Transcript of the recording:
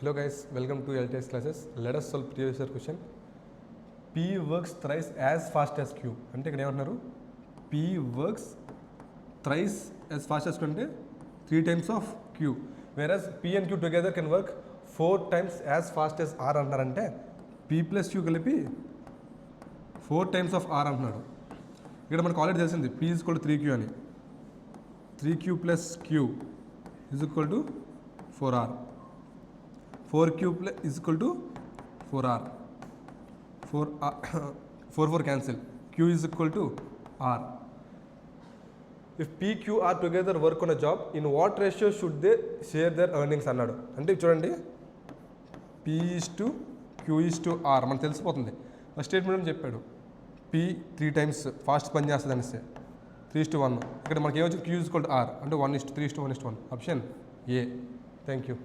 Hello guys, welcome to LTS classes. Let us solve previous year question. P works thrice as fast as Q. అంటే ఇక్కడ ఏమంటున్నారు? P works thrice as fast as Q అంటే 3 times of Q. Whereas P and Q together can work 4 times as fast as R అంటారంటే P plus Q కలిపి 4 times of R అంటున్నాడు. ఇక్కడ మనకు already తెలిసింది P is equal to 3Q అని. 3Q plus Q is equal to 4R. 4Q is equal to 4R. 4 cancel. Q is equal to R. If P, Q are together work on a job, in what ratio should they share their earnings అన్నాడు. అంటే చూడండి P is to Q is to R మనకు తెలిసిపోతుంది. First statement అని చెప్పాడు P 3 times fast పని చేస్తుంది అనేసి 3:1. ఇక్కడ మనకి ఏమొచ్చింది Q is equal to R అంటే 1:3:1:1. Option A. Thank you.